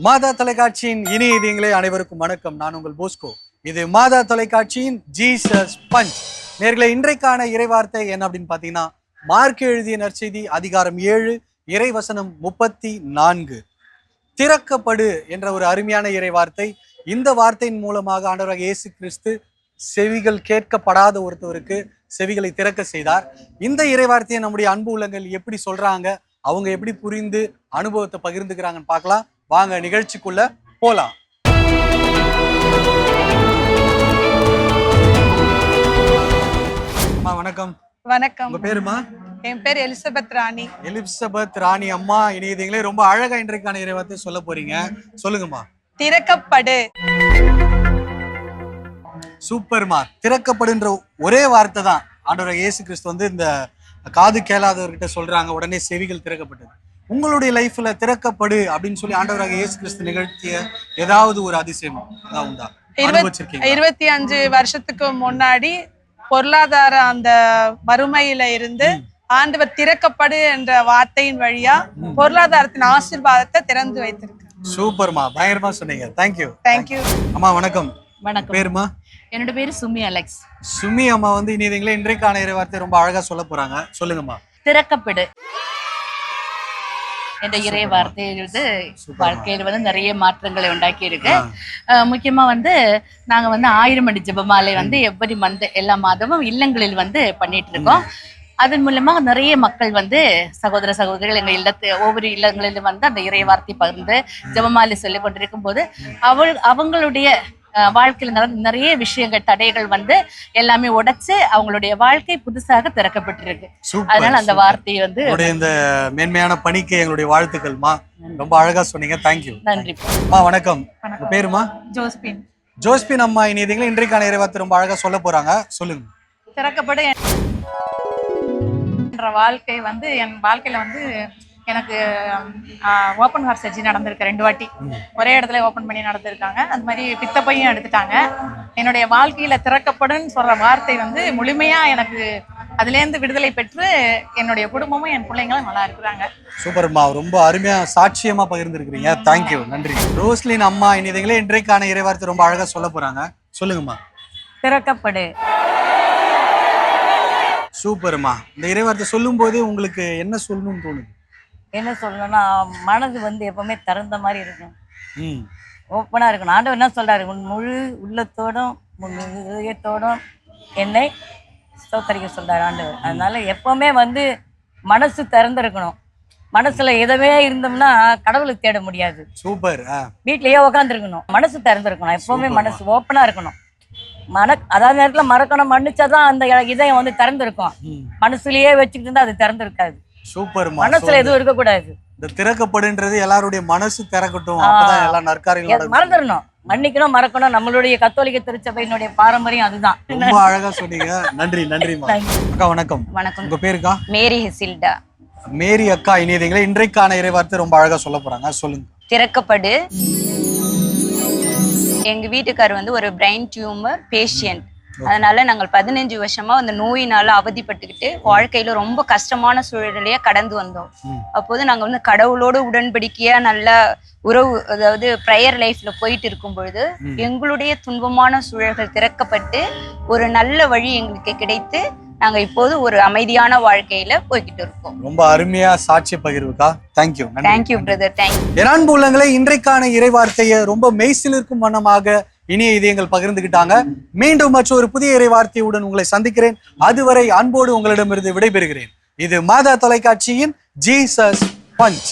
மாதா தொலைக்காட்சியின் இனிய இதயங்களே அனைவருக்கும் வணக்கம். நான் உங்கள் போஸ்கோ. இது மாதா தொலைக்காட்சியின் ஜீசஸ் பஞ்ச். நேர்களே, இன்றைக்கான இறைவார்த்தை என்ன அப்படின்னு பார்த்தீங்கன்னா, மார்க் எழுதிய நற்செய்தி அதிகாரம் 7 இறைவசனம் 34. திறக்கப்படு என்ற ஒரு அருமையான இறைவார்த்தை. இந்த வார்த்தையின் மூலமாக ஆண்டவராக இயேசு கிறிஸ்து செவிகள் கேட்கப்படாத ஒருத்தவருக்கு செவிகளை திறக்க செய்தார். இந்த இறைவார்த்தையை நம்முடைய அன்பு உள்ளங்கள் எப்படி சொல்றாங்க, அவங்க எப்படி புரிந்து அனுபவத்தை பகிர்ந்துக்கிறாங்கன்னு பார்க்கலாம். வாங்க நிகழ்ச்சிக்குள்ள போலாம். அம்மா வணக்கம். வணக்கம். உங்க பேருமா? என் பேர் எலிசபெத் ராணி. எலிசபெத் ராணி அம்மா, இனியதீங்களே ரொம்ப அழகா இன்றைக்கான இறைவார்த்தை சொல்ல போறீங்க. சொல்லுங்கம்மா. திறக்கப்படு. சூப்பர்மா. திறக்கப்படுன்ற ஒரே வார்த்தை தான் ஆண்டவர் இயேசு கிறிஸ்து இந்த காது கேளாதவர்கிட்ட சொல்றாங்க, உடனே செவிகள் திறக்கப்பட்டது. உங்களுடைய லைஃப்ல திறக்கப்படு அப்படின்னு சொல்லி ஆண்டவராக இயேசு கிறிஸ்து நிகழ்த்திய ஏதாவது ஒரு அதிசயம் உண்டா? 25 வருஷத்துக்கு முன்னாடி பொருளாதார அந்த வறுமையில இருந்து ஆண்டவர் திறக்கப்படு என்ற வார்த்தையின் வழியா பொருளாதாரத்தின் ஆசீர்வாதத்தை திறந்து வைத்திருக்கு. சூப்பர்மா, பயங்கரமா சொன்னீங்க. தேங்க்யூ. தேங்க்யூ அம்மா. வணக்கம். வணக்கம். பேருமா? என்னோட பேரு சுமி அலெக்ஸ். சுமி அம்மா இனியதீங்களே இன்றைக்கான இறைவார்த்தை ரொம்ப அழகா சொல்ல போறாங்க. சொல்லுங்கம்மா. திறக்கப்படு என்ற இறை வார்த்தை வாழ்க்கையில நிறைய மாற்றங்களை உண்டாக்கி இருக்கு. முக்கியமா நாங்க 1000 மணி ஜெபமாலை எவ்வளவு எல்லா மாதமும் இல்லங்களில் பண்ணிட்டு இருக்கோம். அதன் மூலமா நிறைய மக்கள் சகோதர சகோதரிகள் எங்க இல்லத்து ஒவ்வொரு இல்லங்களிலும் அந்த இறை வார்த்தை பகிர்ந்து ஜெபமாலை சொல்லி கொண்டிருக்கும் போது அவங்களுடைய வாழ்க்கையில நிறைய விஷயங்கள் தடைகள் எல்லாமே உடைச்சு அவங்களுடைய வாழ்க்கை புதுசாக திறக்கப்பட்டிருக்கு. அதனால அந்த வார்த்தையை இந்த மேன்மையான பணிக்கு எங்களுடைய வாழ்த்துக்கள்மா. ரொம்ப அழகா சொன்னீங்க. தேங்க்யூ. நன்றி. வணக்கம். பேருமா? ஜோஸ்பின். ஜோஸ்பின் அம்மா, இனியதீங்களே இன்றைக்கான இறைவார்த்தை ரொம்ப அழகா சொல்ல போறாங்க. சொல்லுங்க. திறக்கப்படு என்ற வாழ்க்கை என் வாழ்க்கையில எனக்கு ஓப்பன் ஹார்ட் சர்ஜரி நடந்திருக்கு 2 வாட்டி. ஒரே இடத்துல ஓப்பன் பண்ணி நடந்திருக்காங்க. அது மாதிரி பித்தப்பையும் எடுத்துட்டாங்க. என்னுடைய வாழ்க்கையில திறக்கப்படுன்னு சொல்ற வார்த்தை முழுமையா எனக்கு அதுலேருந்து விடுதலை பெற்று என்னுடைய குடும்பமும் என் பிள்ளைங்களும் நல்லா இருக்கிறாங்க. சூப்பர்மா, ரொம்ப அருமையா சாட்சியமா பகிர்ந்துருக்கீங்க. தேங்க்யூ. நன்றி. ரோஸ்லின் அம்மா, இனியதீங்களே இன்றைக்கான இறைவார்த்தை ரொம்ப அழகா சொல்ல போறாங்க. சொல்லுங்கம்மா. திறக்கப்படு. சூப்பர்மா. இந்த இறைவார்த்தை சொல்லும் போது உங்களுக்கு என்ன சொல்லணும்னு தோணுது? என்ன சொல்லணும்னா, மனது எப்பவுமே திறந்த மாதிரி இருக்கும், ஓப்பனா இருக்கணும். ஆண்டவர் என்ன சொல்றாரு? உன் முழு உள்ளத்தோடும் உன் இதயத்தோடும் என்னை ஸ்தோத்தரிக்க சொல்றாரு ஆண்டவர். அதனால எப்பவுமே மனசு திறந்திருக்கணும். மனசுல எதவே இருந்தோம்னா கடவுளுக்கு தேட முடியாது. சூப்பர். வீட்லயே உட்காந்துருக்கணும். மனசு திறந்திருக்கணும். எப்பவுமே மனசு ஓப்பனா இருக்கணும். அதாவது நேரத்துல மறக்கணும், மன்னிச்சாதான் அந்த இதயம் திறந்திருக்கும். மனசுலயே வச்சுக்கிட்டு இருந்தா அது திறந்திருக்காது. சூப்பர். மனசுல எதுவும் இருக்க கூடாது. இந்த திறக்கப்படுன்றது எல்லாருடைய மனசு திறக்கட்டும். அப்பதான் எல்லா நற்காரியங்களும் மறந்துடணும். மன்னிக்கணும், மறக்கணும். நம்மளுடைய கத்தோலிக்க திருச்சபையினுடைய பாரம்பரியம் அதுதான். ரொம்ப அழகா சொன்னீங்க. நன்றி. நன்றிமா. அக்கா வணக்கம். வணக்கம். உங்க பேருக்கா? மேரி ஹெசில்டா. மேரி அக்கா, இனியதீங்களே இன்றைக்கான இறைவார்த்தை ரொம்ப அழகா சொல்ல போறாங்க. சொல்லுங்க. திறக்கப்படு. எங்க வீட்டுக்காரர் ஒரு பிரெயின் டியூமர் பேஷியன்ட். அதனால நாங்கள் 15 வருஷமா அந்த நோயினால அவதிப்பட்டுக்கிட்டு வாழ்க்கையில ரொம்ப கஷ்டமான சூழ்நிலைய கடந்து வந்தோம். அப்போது நாங்க கடவுளோட உடன்படிக்கையா நல்ல உறவு, அதாவது ப்ரேயர் லைஃப்ல போயிட்டு இருக்கும் பொழுது எங்களுடைய துன்பமான சூழல்கள் திறக்கப்பட்டு ஒரு நல்ல வழி எங்களுக்கு கிடைத்து நாங்க இப்போது ஒரு அமைதியான வாழ்க்கையில போய்கிட்டு இருக்கோம். ரொம்ப அருமையா சாட்சிய பகிர்வுக்கா. தேங்க்யூ. Thank you brother. தேங்க்யூ. என் உள்ளங்களே, இன்றைக்கான இறைவார்த்தையை ரொம்ப மெய்சிலிருக்கும் வண்ணமாக இனிய இதயங்கள் பகிர்ந்துகிட்டாங்க. மீண்டும் மற்றொரு புதிய இறைவார்த்தையுடன் உங்களை சந்திக்கிறேன். அதுவரை அன்போடு உங்களிடமிருந்து விடைபெறுகிறேன். இது மாதா தொலைக்காட்சியின் ஜீசஸ் பஞ்ச்.